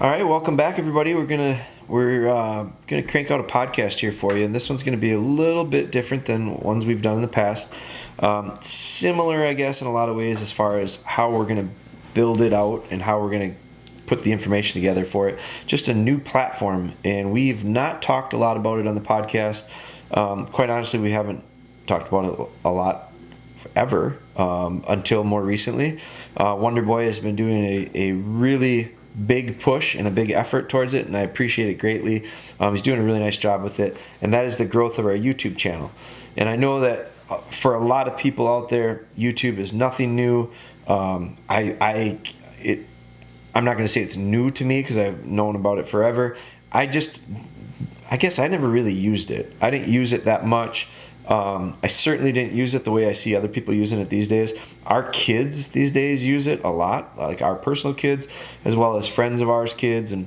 All right, welcome back, everybody. We're gonna crank out a podcast here for you, and this one's gonna be a little bit different than ones we've done in the past. Similar, I guess, in a lot of ways as far as how we're gonna build it out and how we're gonna put the information together for it. Just a new platform, and we've not talked a lot about it on the podcast. Quite honestly, we haven't talked about it a lot ever until more recently. Wonder Boy has been doing a really big push and a big effort towards it, and I appreciate it greatly. He's doing a really nice job with it, and that is the growth of our YouTube channel. And I know that for a lot of people out there, YouTube is nothing new. I'm not going to say it's new to me because I've known about it forever. I guess I never really used it. I didn't use it that much. I certainly didn't use it the way I see other people using it these days. Our kids these days use it a lot, like our personal kids, as well as friends of ours' kids, and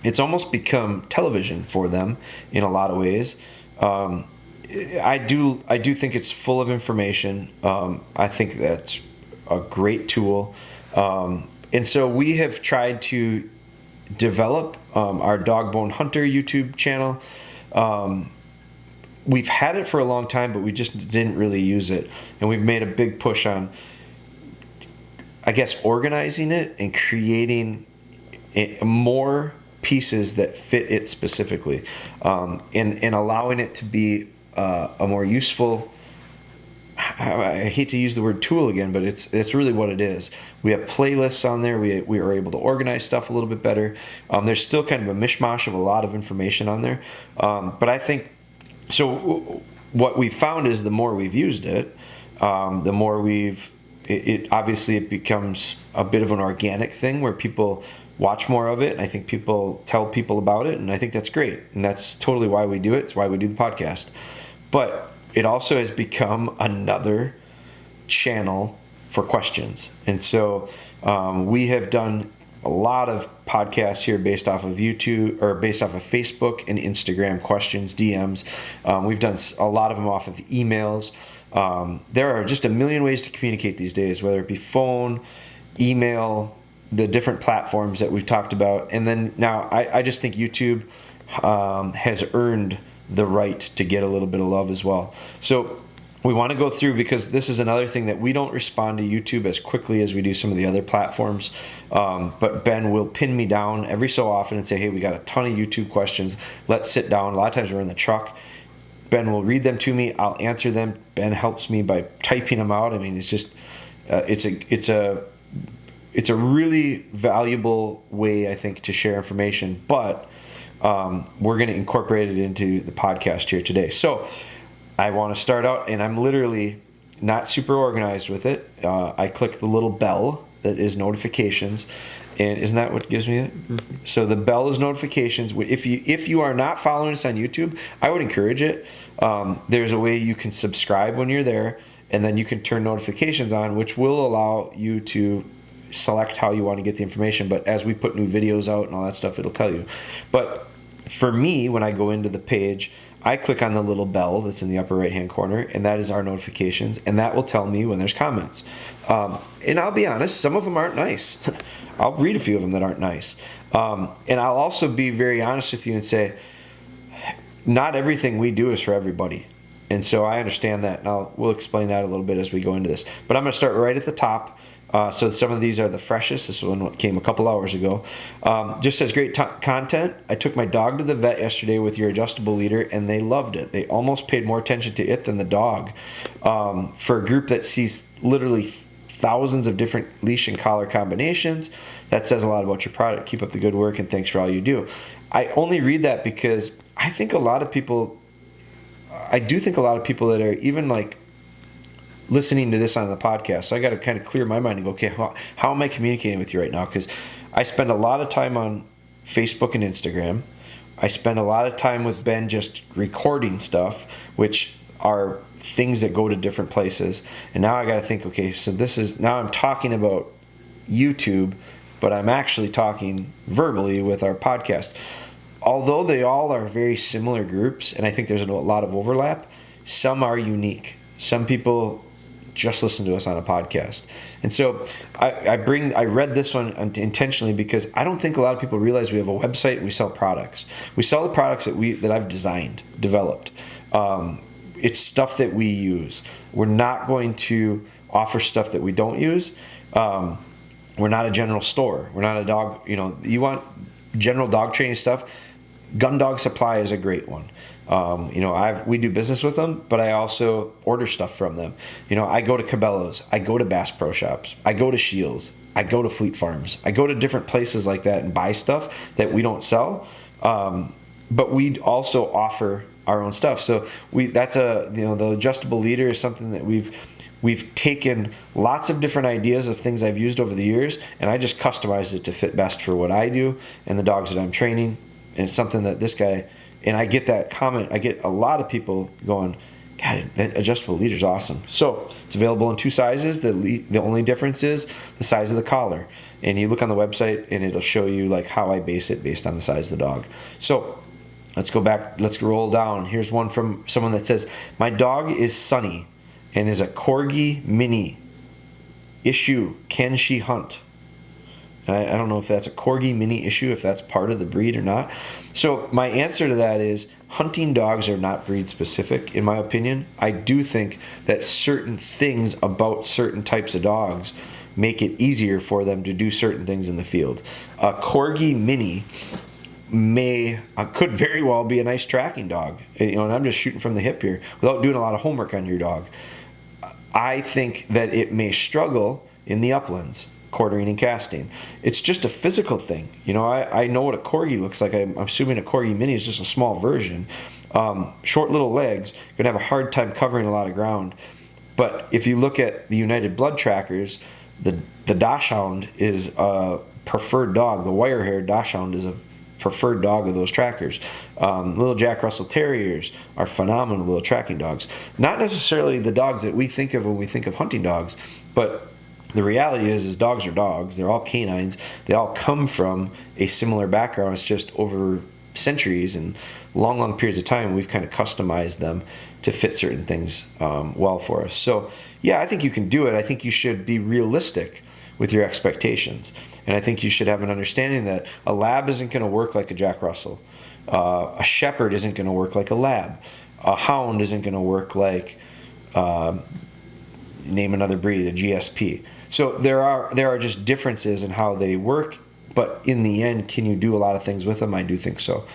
it's almost become television for them in a lot of ways. I do think it's full of information. I think that's a great tool, and so we have tried to develop our DogBone Hunter YouTube channel. We've had it for a long time, but we just didn't really use it. And we've made a big push on, I guess, organizing it and creating more pieces that fit it specifically, and allowing it to be a more useful, I hate to use the word tool again, but it's really what it is. We have playlists on there. We are able to organize stuff a little bit better. There's still kind of a mishmash of a lot of information on there. But I think, so what we found is the more we've used it, the more obviously it becomes a bit of an organic thing where people watch more of it, and I think people tell people about it, and I think that's great, and that's totally why we do it. It's why we do the podcast. But it also has become another channel for questions, and so we have done a lot of podcasts here based off of YouTube, or based off of Facebook and Instagram questions, DMs. We've done a lot of them off of emails. There are just a million ways to communicate these days, whether it be phone, email, the different platforms that we've talked about. And then now I just think YouTube has earned the right to get a little bit of love as well. So we want to go through, because this is another thing that we don't respond to YouTube as quickly as we do some of the other platforms. But Ben will pin me down every so often and say, hey, we got a ton of YouTube questions. Let's sit down. A lot of times we're in the truck. Ben will read them to me. I'll answer them. Ben helps me by typing them out. I mean, it's just, it's a really valuable way, I think, to share information. But we're going to incorporate it into the podcast here today. So I want to start out, and I'm literally not super organized with it. I click the little bell that is notifications, and isn't that what gives me it? Mm-hmm. So the bell is notifications. If you are not following us on YouTube, I would encourage it. There's a way you can subscribe when you're there, and then you can turn notifications on, which will allow you to select how you want to get the information. But as we put new videos out and all that stuff, it'll tell you. But for me, when I go into the page, I click on the little bell that's in the upper right hand corner, and that is our notifications, and that will tell me when there's comments. And I'll be honest, some of them aren't nice. I'll read a few of them that aren't nice. And I'll also be very honest with you and say, not everything we do is for everybody. And so I understand that, and we'll explain that a little bit as we go into this. But I'm going to start right at the top. So some of these are the freshest. This one came a couple hours ago. Just says, great content. I took my dog to the vet yesterday with your adjustable leader, and they loved it. They almost paid more attention to it than the dog. For a group that sees literally thousands of different leash and collar combinations, that says a lot about your product. Keep up the good work, and thanks for all you do. I only read that because I do think a lot of people that are even like listening to this on the podcast, so I got to kind of clear my mind and go, okay, how am I communicating with you right now? Because I spend a lot of time on Facebook and Instagram. I spend a lot of time with Ben just recording stuff, which are things that go to different places. And now I got to think, okay, so now I'm talking about YouTube, but I'm actually talking verbally with our podcast. Although they all are very similar groups, and I think there's a lot of overlap, some are unique. Some people just listened to us on a podcast. And so I read this one intentionally because I don't think a lot of people realize we have a website and we sell products. We sell the products that I've developed. It's stuff that we use. We're not going to offer stuff that we don't use. We're not a general store. We're not a dog, you want general dog training stuff. Gun Dog Supply is a great one. We do business with them, but I also order stuff from them. I go to Cabela's, I go to Bass Pro Shops, I go to Shields, I go to Fleet Farms, I go to different places like that and buy stuff that we don't sell. But we also offer our own stuff. So the adjustable leader is something that we've taken lots of different ideas of things I've used over the years, and I just customized it to fit best for what I do and the dogs that I'm training. And it's something that this guy, and I get that comment, I get a lot of people going, God, that adjustable leader is awesome. So it's available in 2 sizes. The only difference is the size of the collar. And you look on the website and it'll show you like how I base it based on the size of the dog. So let's go back, let's roll down. Here's one from someone that says, my dog is Sunny and is a Corgi Mini. Issue, can she hunt? I don't know if that's a Corgi Mini issue, if that's part of the breed or not. So my answer to that is hunting dogs are not breed specific, in my opinion. I do think that certain things about certain types of dogs make it easier for them to do certain things in the field. A Corgi Mini could very well be a nice tracking dog. And I'm just shooting from the hip here without doing a lot of homework on your dog. I think that it may struggle in the uplands, quartering and casting. It's just a physical thing. I know what a Corgi looks like. I'm assuming a Corgi Mini is just a small version. Short little legs, going to have a hard time covering a lot of ground. But if you look at the United Blood Trackers, the Dachshund is a preferred dog. The wire-haired Dachshund is a preferred dog of those trackers. Little Jack Russell Terriers are phenomenal little tracking dogs. Not necessarily the dogs that we think of when we think of hunting dogs, but the reality is dogs are dogs. They're all canines. They all come from a similar background. It's just over centuries and long periods of time, we've kind of customized them to fit certain things well for us. So, yeah, I think you can do it. I think you should be realistic with your expectations. And I think you should have an understanding that a lab isn't going to work like a Jack Russell. A shepherd isn't going to work like a lab. A hound isn't going to work like, name another breed, a GSP. So there are just differences in how they work, but in the end, can you do a lot of things with them? I do think so.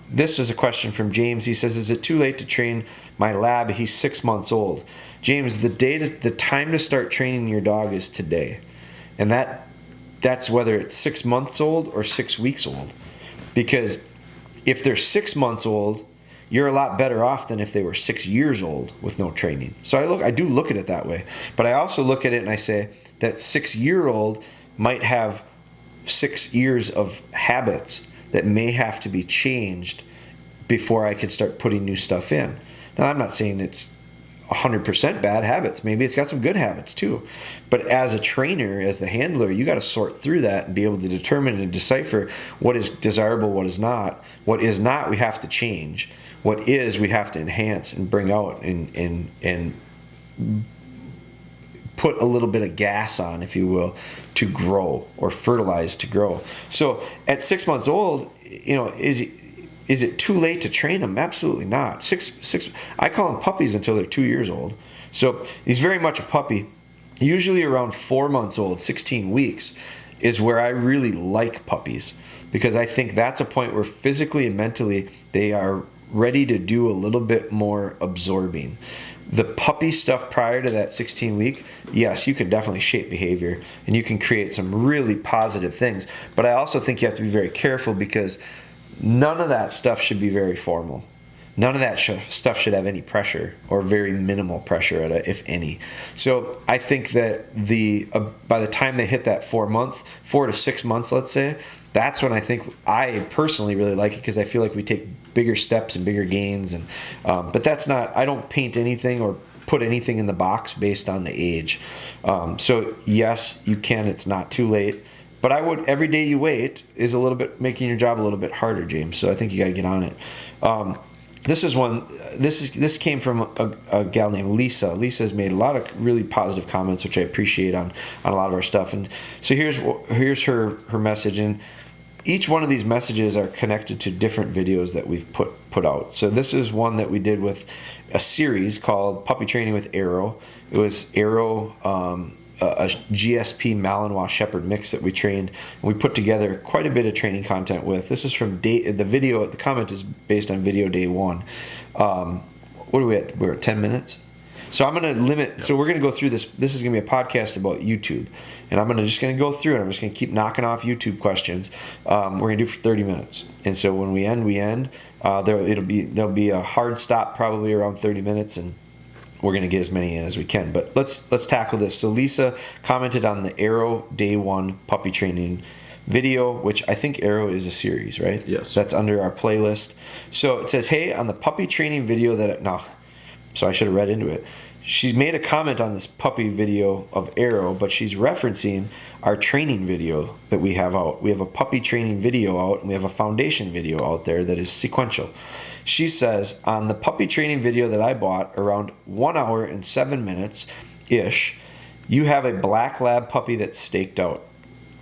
This is a question from James. He says, is it too late to train my lab? He's 6 months old. James, the time to start training your dog is today. And that's whether it's 6 months old or 6 weeks old. Because if they're 6 months old, you're a lot better off than if they were 6 years old with no training. So I do look at it that way. But I also look at it and I say that 6-year-old might have 6 years of habits that may have to be changed before I can start putting new stuff in. Now, I'm not saying it's 100% bad habits. Maybe it's got some good habits too. But as a trainer, as the handler, you got to sort through that and be able to determine and decipher what is desirable, what is not. What is not, we have to change. What is, we have to enhance and bring out and put a little bit of gas on, if you will, to grow, or fertilize to grow. So at 6 months old, is it too late to train them? Absolutely not. Six. I call them puppies until they're 2 years old. So he's very much a puppy. Usually around 4 months old, 16 weeks, is where I really like puppies, because I think that's a point where physically and mentally they are ready to do a little bit more absorbing. The puppy stuff prior to that 16 week, yes, you can definitely shape behavior and you can create some really positive things. But I also think you have to be very careful, because none of that stuff should be very formal. None of that stuff should have any pressure, or very minimal pressure, if any. So I think that by the time they hit that 4 to 6 months, let's say, that's when I personally really like it, because I feel like we take bigger steps and bigger gains. And but that's not, I don't paint anything or put anything in the box based on the age. So yes, you can. It's not too late. But I would, every day you wait is a little bit making your job a little bit harder, James. So I think you got to get on it. This came from a gal named Lisa. Lisa has made a lot of really positive comments, which I appreciate on a lot of our stuff. And so here's her message. And each one of these messages are connected to different videos that we've put out. So this is one that we did with a series called Puppy Training with Arrow. It was Arrow, a GSP Malinois Shepherd mix that we trained. And we put together quite a bit of training content with. This is from the video. The comment is based on video day 1. What are we at? We're at 10 minutes. So I'm going to limit. So we're going to go through this. This is going to be a podcast about YouTube, and I'm just going to go through it. I'm just going to keep knocking off YouTube questions. We're going to do for 30 minutes, and so when we end, we end. There'll be a hard stop probably around 30 minutes, and we're going to get as many in as we can. But let's tackle this. So Lisa commented on the Arrow Day 1 puppy training video, which I think Arrow is a series, right? Yes. That's under our playlist. So it says, hey, on the puppy training video so I should have read into it. She's made a comment on this puppy video of Arrow, but she's referencing our training video that we have out. We have a puppy training video out, and we have a foundation video out there that is sequential. She says, on the puppy training video that I bought, around 1 hour and 7 minutes-ish, you have a black lab puppy that's staked out.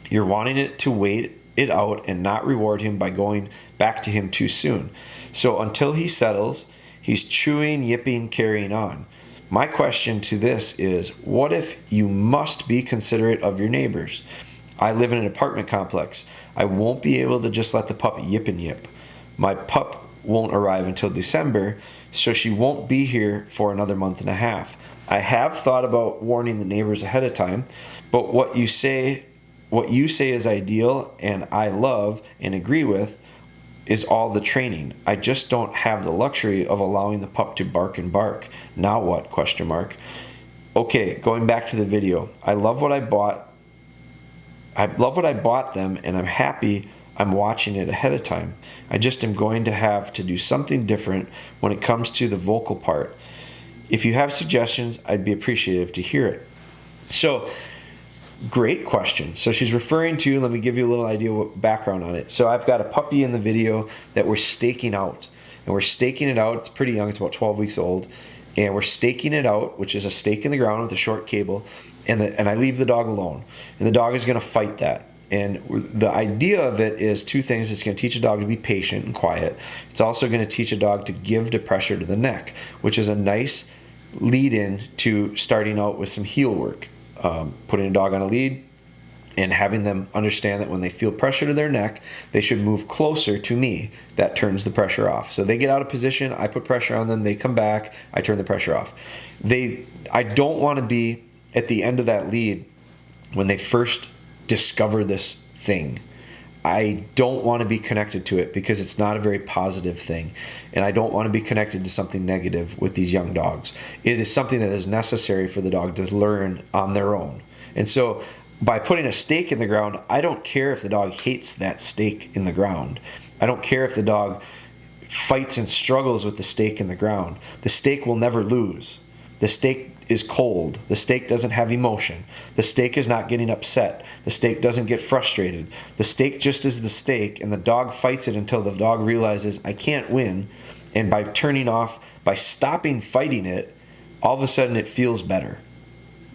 You're wanting it to wait it out and not reward him by going back to him too soon. So until he settles, he's chewing, yipping, carrying on. My question to this is, what if you must be considerate of your neighbors? I live in an apartment complex. I won't be able to just let the pup yip and yip. My pup won't arrive until December, so she won't be here for another month and a half. I have thought about warning the neighbors ahead of time, but what you say is ideal and I love and agree with is all the training. I just don't have the luxury of allowing the pup to bark and bark. Now what? ? Okay, going back to the video. I love what I bought them, and I'm happy I'm watching it ahead of time. I just am going to have to do something different when it comes to the vocal part. If you have suggestions, I'd be appreciative to hear it. So, great question. So she's referring to, let me give you a little idea what background on it. So I've got a puppy in the video that we're staking out. And we're staking it out. It's pretty young. It's about 12 weeks old. And we're staking it out, which is a stake in the ground with a short cable. And I leave the dog alone. And the dog is going to fight that. And the idea of it is two things. It's going to teach a dog to be patient and quiet. It's also going to teach a dog to give to pressure to the neck, which is a nice lead-in to starting out with some heel work. Putting a dog on a lead and having them understand that when they feel pressure to their neck, they should move closer to me. That turns the pressure off. So they get out of position, I put pressure on them, they come back, I turn the pressure off. I don't want to be at the end of that lead when they first discover this thing. I don't want to be connected to it because it's not a very positive thing. And I don't want to be connected to something negative with these young dogs. It is something that is necessary for the dog to learn on their own. And so by putting a stake in the ground, I don't care if the dog hates that stake in the ground. I don't care if the dog fights and struggles with the stake in the ground. The stake will never lose. The stake is cold. The stake doesn't have emotion. The stake is not getting upset. The stake doesn't get frustrated. The stake just is the stake, and the dog fights it until the dog realizes, I can't win. And by stopping fighting it, all of a sudden it feels better.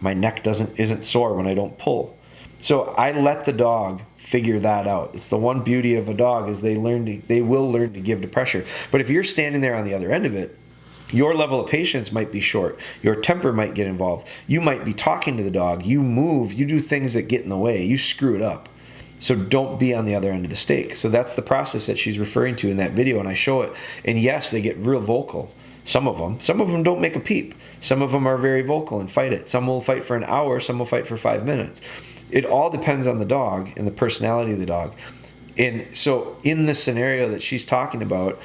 My neck isn't sore when I don't pull. So I let the dog figure that out. It's the one beauty of a dog is they will learn to give to pressure. But if you're standing there on the other end of it, your level of patience might be short. Your temper might get involved. You might be talking to the dog. You move. You do things that get in the way. You screw it up. So don't be on the other end of the stake. So that's the process that she's referring to in that video, and I show it. And yes, they get real vocal. Some of them don't make a peep. Some of them are very vocal and fight it. Some will fight for an hour. Some will fight for 5 minutes. It all depends on the dog and the personality of the dog. And so in the scenario that she's talking about,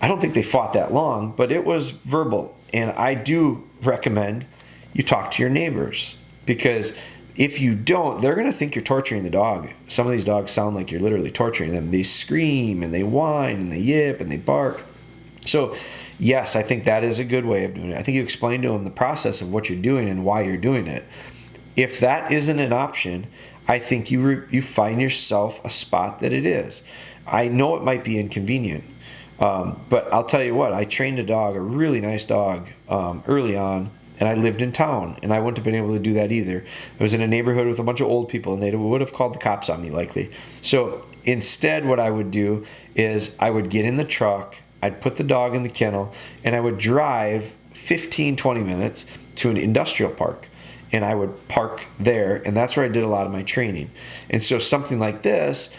I don't think they fought that long, but it was verbal. And I do recommend you talk to your neighbors, because if you don't, they're going to think you're torturing the dog. Some of these dogs sound like you're literally torturing them. They scream and they whine and they yip and they bark. So yes, I think that is a good way of doing it. I think you explain to them the process of what you're doing and why you're doing it. If that isn't an option, I think you find yourself a spot that it is. I know it might be inconvenient. But I'll tell you what, I trained a dog, a really nice dog, early on, and I lived in town, and I wouldn't have been able to do that either. I was in a neighborhood with a bunch of old people, and they would have called the cops on me likely. So instead, what I would do is I would get in the truck, I'd put the dog in the kennel, and I would drive 15, 20 minutes to an industrial park. And I would park there, and that's where I did a lot of my training. And so something like this,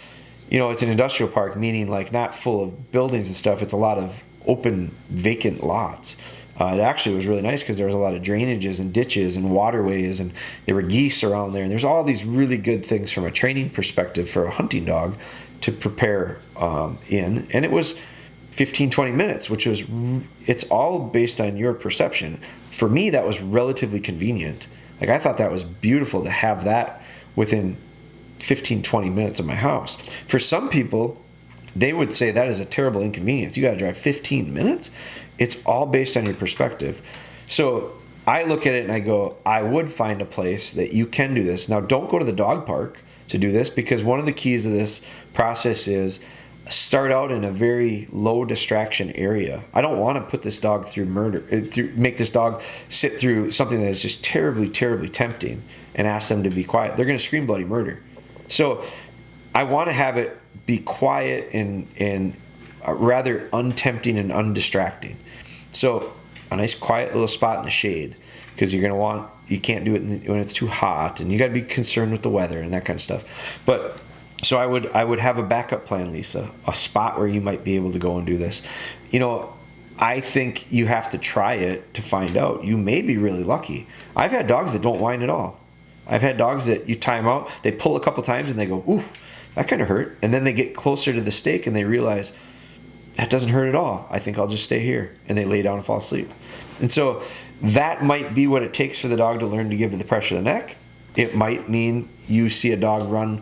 it's an industrial park, meaning like not full of buildings and stuff. It's a lot of open, vacant lots. It actually was really nice because there was a lot of drainages and ditches and waterways, and there were geese around there. And there's all these really good things from a training perspective for a hunting dog to prepare in. And it was 15, 20 minutes, it's all based on your perception. For me, that was relatively convenient. Like, I thought that was beautiful to have that within 15, 20 minutes of my house. For some people, they would say that is a terrible inconvenience. You got to drive 15 minutes? It's all based on your perspective. So I look at it and I go, I would find a place that you can do this. Now, don't go to the dog park to do this, because one of the keys of this process is start out in a very low distraction area. I don't want to put this dog through make this dog sit through something that is just terribly, terribly tempting and ask them to be quiet. They're going to scream bloody murder. So I want to have it be quiet and rather untempting and undistracting. So a nice quiet little spot in the shade, because you can't do it when it's too hot, and you got to be concerned with the weather and that kind of stuff. But so I would have a backup plan, Lisa, a spot where you might be able to go and do this. I think you have to try it to find out. You may be really lucky. I've had dogs that don't whine at all. I've had dogs that you time out, they pull a couple times and they go, ooh, that kind of hurt. And then they get closer to the stake and they realize, that doesn't hurt at all. I think I'll just stay here. And they lay down and fall asleep. And so that might be what it takes for the dog to learn to give to the pressure of the neck. It might mean you see a dog run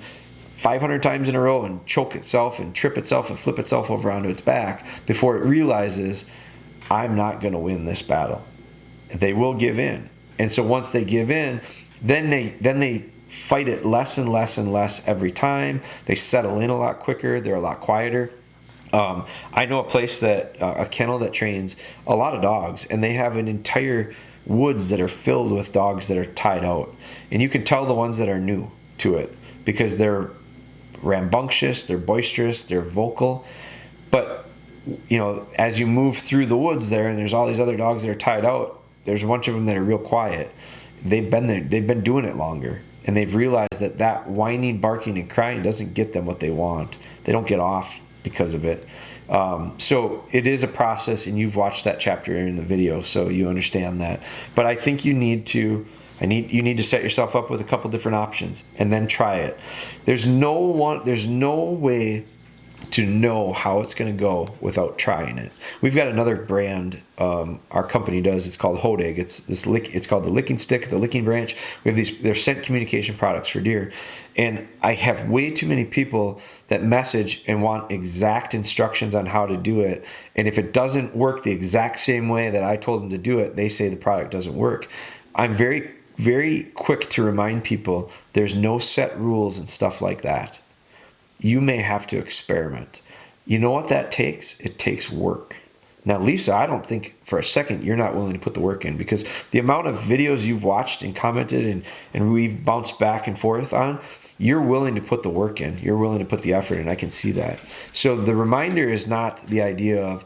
500 times in a row and choke itself and trip itself and flip itself over onto its back before it realizes, I'm not going to win this battle. They will give in. And so once they give in, then they fight it less and less and less every time. They settle in a lot quicker. They're a lot quieter. I know a place a kennel that trains a lot of dogs, and they have an entire woods that are filled with dogs that are tied out. And you can tell the ones that are new to it because they're rambunctious, they're boisterous, they're vocal. But, as you move through the woods there, and there's all these other dogs that are tied out, there's a bunch of them that are real quiet. They've been doing it longer, and they've realized that whining, barking, and crying doesn't get them what they want. They don't get off because of it. So it is a process, and you've watched that chapter in the video, so you understand that. But I think you need to set yourself up with a couple different options and then try it. There's no way to know how it's going to go without trying it. We've got another brand our company does. It's called Hodag. It's called the Licking Stick, the Licking Branch. We have they're scent communication products for deer. And I have way too many people that message and want exact instructions on how to do it. And if it doesn't work the exact same way that I told them to do it, they say the product doesn't work. I'm very, very quick to remind people there's no set rules and stuff like that. You may have to experiment. You know what that takes? It takes work. Now, Lisa, I don't think for a second you're not willing to put the work in, because the amount of videos you've watched and commented and we've bounced back and forth on, you're willing to put the work in. You're willing to put the effort in. I can see that. So the reminder is not the idea of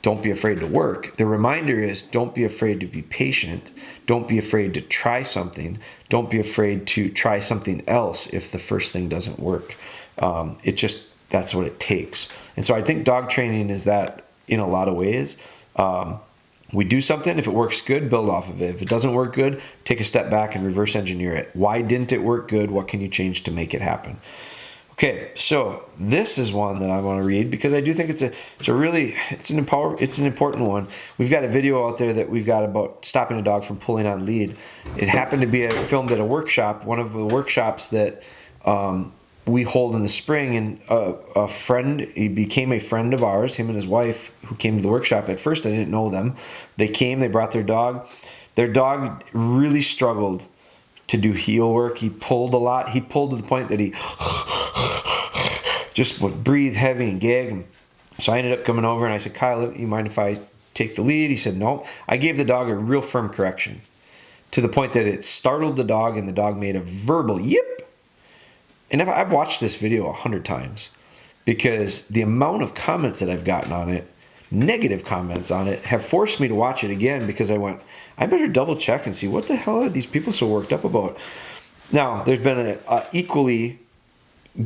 don't be afraid to work. The reminder is don't be afraid to be patient. Don't be afraid to try something. Don't be afraid to try something else if the first thing doesn't work. That's what it takes. And so I think dog training is that in a lot of ways. We do something, if it works good, build off of it. If it doesn't work good, take a step back and reverse engineer it. Why didn't it work good? What can you change to make it happen? Okay, so this is one that I want to read because I do think it's an important one. We've got a video out there that we've got about stopping a dog from pulling on lead. It happened to be filmed at a workshop, one of the workshops that we hold in the spring, and he became a friend of ours, him and his wife, who came to the workshop. At first I didn't know them. They came, they brought their dog. Their dog really struggled to do heel work. He pulled a lot. He pulled to the point that he just would breathe heavy and gag. And So I ended up coming over and I said, Kyle, you mind if I take the lead? He said, no. I gave the dog a real firm correction to the point that it startled the dog and the dog made a verbal yip. And I've watched this video 100 times because the amount of comments that I've gotten on it, negative comments on it, have forced me to watch it again because I went, I better double check and see what the hell are these people so worked up about. Now, there's been an equally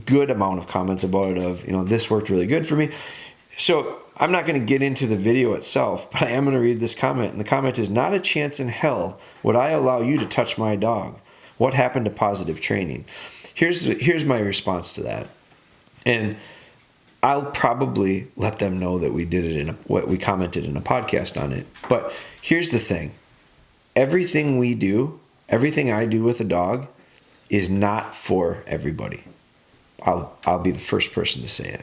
good amount of comments about it of, this worked really good for me. So I'm not going to get into the video itself, but I am going to read this comment. And the comment is, not a chance in hell would I allow you to touch my dog. What happened to positive training? Here's my response to that. And I'll probably let them know that we did it we commented in a podcast on it. But here's the thing. Everything I do with a dog is not for everybody. I'll be the first person to say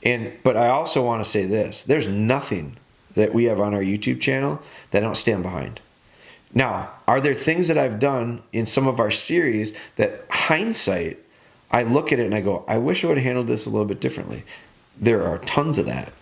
it. But I also want to say this. There's nothing that we have on our YouTube channel that I don't stand behind. Now, are there things that I've done in some of our series that hindsight, I look at it and I go, I wish I would have handled this a little bit differently. There are tons of that.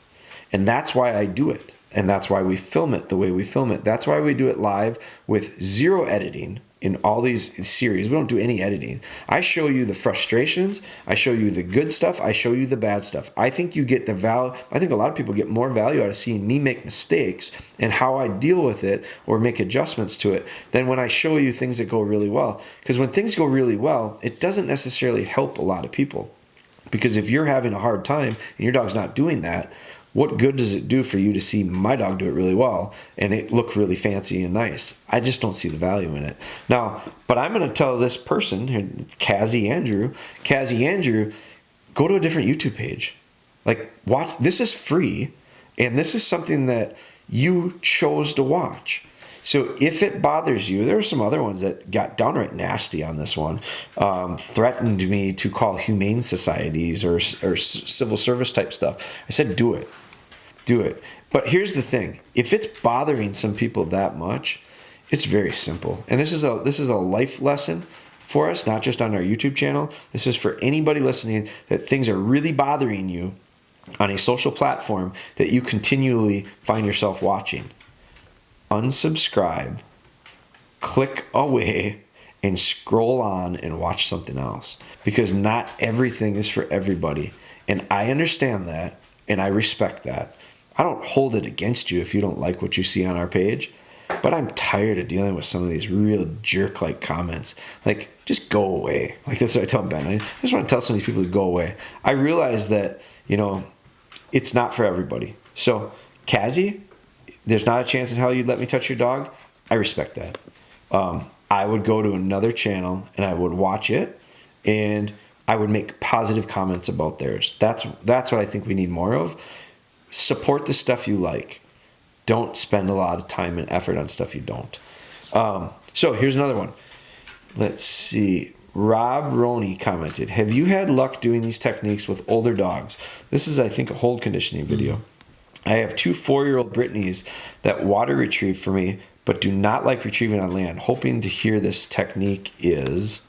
And that's why I do it. And that's why we film it the way we film it. That's why we do it live with zero editing in all these series. We don't do any editing. I show you the frustrations. I show you the good stuff. I show you the bad stuff. I think you get the value. I think a lot of people get more value out of seeing me make mistakes and how I deal with it or make adjustments to it than when I show you things that go really well. Because when things go really well, it doesn't necessarily help a lot of people. Because if you're having a hard time and your dog's not doing that, what good does it do for you to see my dog do it really well and it look really fancy and nice? I just don't see the value in it. Now, but I'm going to tell this person, Cassie Andrew, go to a different YouTube page. Like, watch. This is free, and this is something that you chose to watch. So if it bothers you, there were some other ones that got downright nasty on this one, threatened me to call humane societies or civil service type stuff. I said, do it. But here's the thing. If it's bothering some people that much, it's very simple. And this is a life lesson for us, not just on our YouTube channel. This is for anybody listening that things are really bothering you on a social platform that you continually find yourself watching. Unsubscribe, click away, and scroll on and watch something else. Because not everything is for everybody. And I understand that, and I respect that. I don't hold it against you if you don't like what you see on our page. But I'm tired of dealing with some of these real jerk-like comments. Like, just go away. Like, that's what I tell Ben. I just want to tell some of these people to go away. I realize that, it's not for everybody. So, Cassie, there's not a chance in hell you'd let me touch your dog. I respect that. I would go to another channel and I would watch it and I would make positive comments about theirs. That's what I think we need more of. Support the stuff you like. Don't spend a lot of time and effort on stuff you don't. So here's another one. Let's see. Rob Roney commented, have you had luck doing these techniques with older dogs? This is, I think, a hold conditioning video. I have 2 4-year-old Britneys that water retrieve for me, but do not like retrieving on land. Hoping to hear this technique is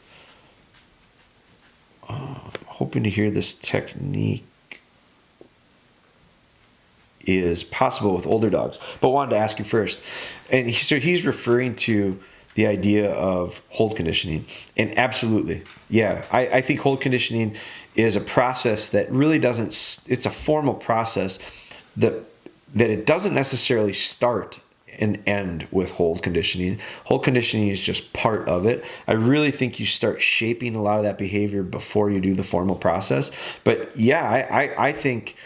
possible with older dogs. But wanted to ask you first. And so he's referring to the idea of hold conditioning. And absolutely, yeah, I think hold conditioning is a process that really it's a formal process that it doesn't necessarily start and end with hold conditioning. Hold conditioning is just part of it. I really think you start shaping a lot of that behavior before you do the formal process. But yeah, I think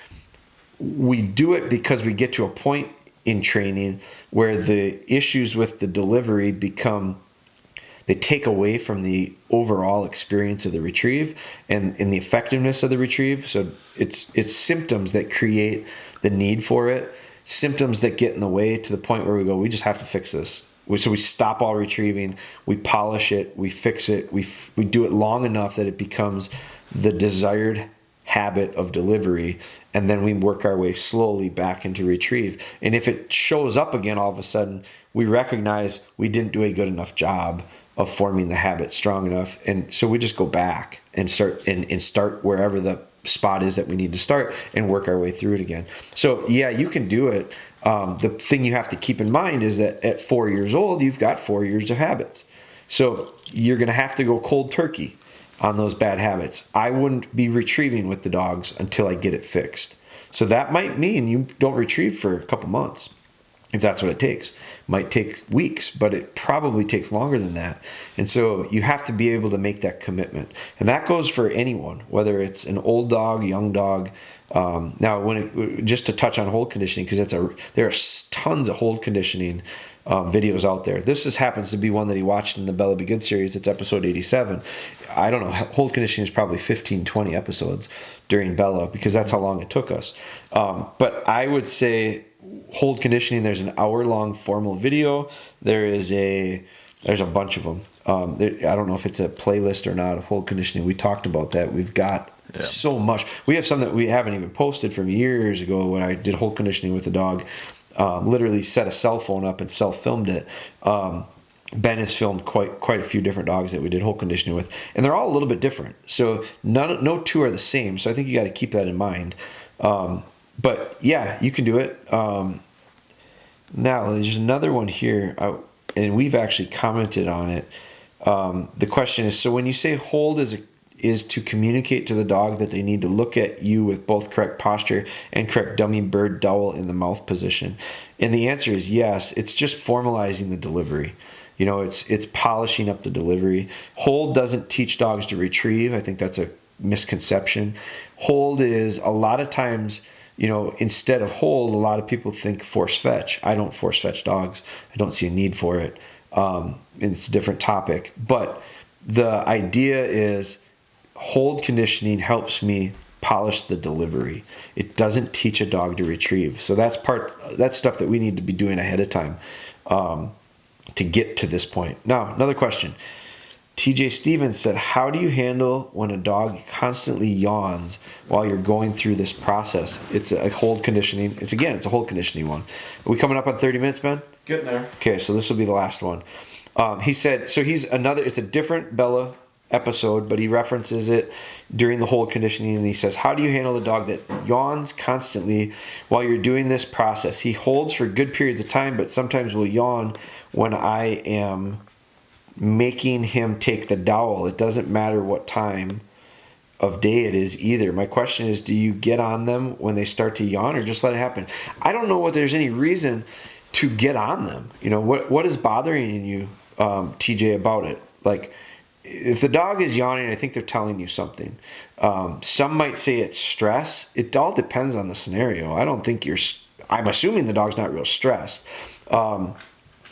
we do it because we get to a point in training where the issues with the delivery they take away from the overall experience of the retrieve and the effectiveness of the retrieve. So it's symptoms that create the need for it, symptoms that get in the way to the point where we go, we just have to fix this. So we stop all retrieving, we polish it, we fix it, we do it long enough that it becomes the desired habit of delivery, and then we work our way slowly back into retrieve. And if it shows up again all of a sudden, we recognize we didn't do a good enough job of forming the habit strong enough. And so we just go back and start wherever the spot is that we need to start and work our way through it again. So yeah, you can do it. The thing you have to keep in mind is that at 4 years old, you've got 4 years of habits. So you're going to have to go cold turkey on those bad habits. I wouldn't be retrieving with the dogs until I get it fixed. So that might mean you don't retrieve for a couple months, if that's what it takes. Might take weeks, but it probably takes longer than that. And so you have to be able to make that commitment. And that goes for anyone, whether it's an old dog, young dog. Now, just to touch on hold conditioning, because there are tons of hold conditioning videos out there. This happens to be one that he watched in the Bella Be Good series. It's episode 87. I don't know, hold conditioning is probably 15, 20 episodes during Bella, because that's how long it took us. But I would say hold conditioning, there's an hour-long formal video. There's a bunch of them. I don't know if it's a playlist or not of hold conditioning. We talked about that. We've got so much. We have some that we haven't even posted from years ago when I did hold conditioning with the dog. Literally set a cell phone up and self-filmed it. Ben has filmed quite a few different dogs that we did hold conditioning with, and they're all a little bit different. So no two are the same. So I think you got to keep that in mind. But yeah, you can do it. Now there's another one here, and we've actually commented on it. The question is, so when you say hold is to communicate to the dog that they need to look at you with both correct posture and correct dummy bird dowel in the mouth position. And the answer is yes. It's just formalizing the delivery. It's polishing up the delivery. Hold doesn't teach dogs to retrieve. I think that's a misconception. Hold is a lot of times, instead of hold, a lot of people think force fetch. I don't force fetch dogs. I don't see a need for it. It's a different topic. But the idea is hold conditioning helps me polish the delivery. It doesn't teach a dog to retrieve. So that's stuff that we need to be doing ahead of time to get to this point. Now, another question. TJ Stevens said, how do you handle when a dog constantly yawns while you're going through this process? It's a hold conditioning. It's a hold conditioning one. Are we coming up on 30 minutes, Ben? Getting there. Okay, so this will be the last one. He said, so it's a different Bella episode, but he references it during the hold conditioning, and he says, how do you handle the dog that yawns constantly while you're doing this process? He holds for good periods of time, but sometimes will yawn when I am making him take the dowel. It doesn't matter what time of day it is either. My question is, do you get on them when they start to yawn, or just let it happen? I don't know if there's any reason to get on them. What is bothering you, TJ, about it? Like, if the dog is yawning, I think they're telling you something. Some might say it's stress. It all depends on the scenario. I'm assuming the dog's not real stressed.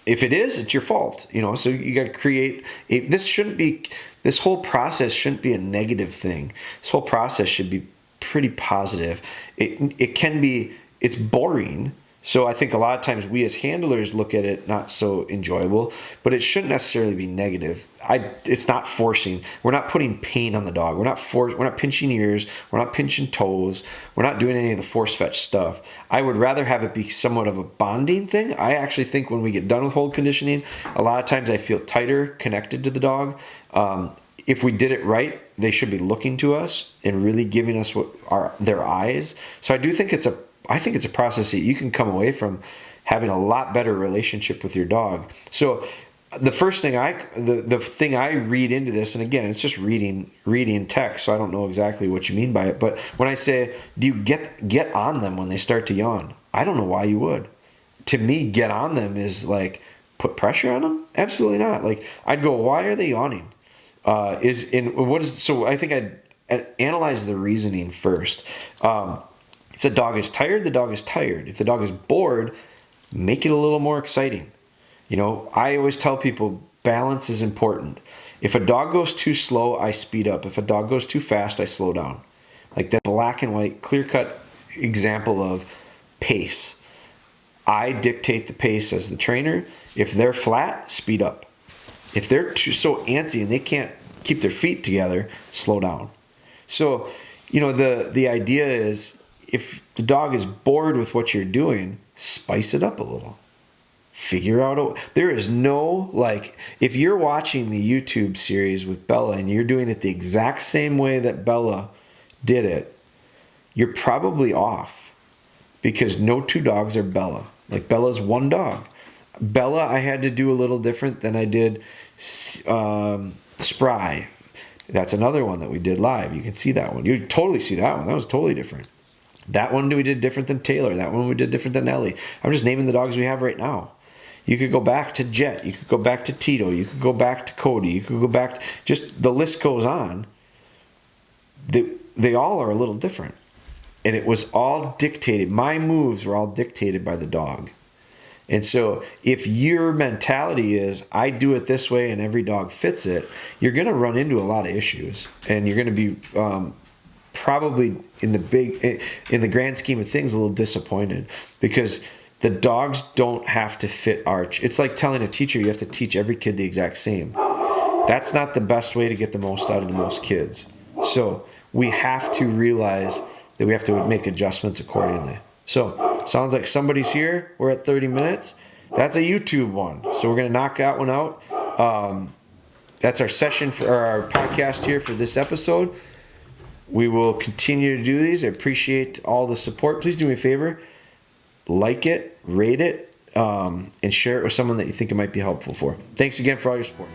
If it is, it's your fault. So you got to create this whole process shouldn't be a negative thing. This whole process should be pretty positive. It's boring. So I think a lot of times we as handlers look at it not so enjoyable, but it shouldn't necessarily be negative. It's not forcing. We're not putting pain on the dog. We're not pinching ears. We're not pinching toes. We're not doing any of the force fetch stuff. I would rather have it be somewhat of a bonding thing. I actually think when we get done with hold conditioning, a lot of times I feel tighter connected to the dog. If we did it right, they should be looking to us and really giving us their eyes. So I think it's a process that you can come away from having a lot better relationship with your dog. So the first thing the thing I read into this, and again, it's just reading text, so I don't know exactly what you mean by it. But when I say, do you get on them when they start to yawn? I don't know why you would. To me, get on them is like put pressure on them. Absolutely not. Like, I'd go, why are they yawning? So I think I'd analyze the reasoning first. If the dog is tired, the dog is tired. If the dog is bored, make it a little more exciting. I always tell people balance is important. If a dog goes too slow, I speed up. If a dog goes too fast, I slow down. Like that black and white, clear-cut example of pace. I dictate the pace as the trainer. If they're flat, speed up. If they're so antsy and they can't keep their feet together, slow down. So, the idea is, if the dog is bored with what you're doing, spice it up a little. Figure out there is no, like, if you're watching the YouTube series with Bella and you're doing it the exact same way that Bella did it, you're probably off, because no two dogs are Bella. Like, Bella's one dog. Bella, I had to do a little different than I did Spry. That's another one that we did live. You can see that one. You totally see that one. That was totally different. That one we did different than Taylor. That one we did different than Ellie. I'm just naming the dogs we have right now. You could go back to Jet. You could go back to Tito. You could go back to Cody. You could go back to, just the list goes on. They all are a little different. And it was all dictated. My moves were all dictated by the dog. And so if your mentality is, I do it this way and every dog fits it, you're going to run into a lot of issues. And you're going to be probably in the grand scheme of things a little disappointed, because the dogs don't have to fit Arch. It's like telling a teacher you have to teach every kid the exact same. That's not the best way to get the most out of the most kids. So we have to realize that we have to make adjustments accordingly. So sounds like somebody's here. We're at 30 minutes. That's a YouTube one. So we're going to knock that one out. That's our session for our podcast here for this episode. We will continue to do these. I appreciate all the support. Please do me a favor. Like it, rate it, and share it with someone that you think it might be helpful for. Thanks again for all your support.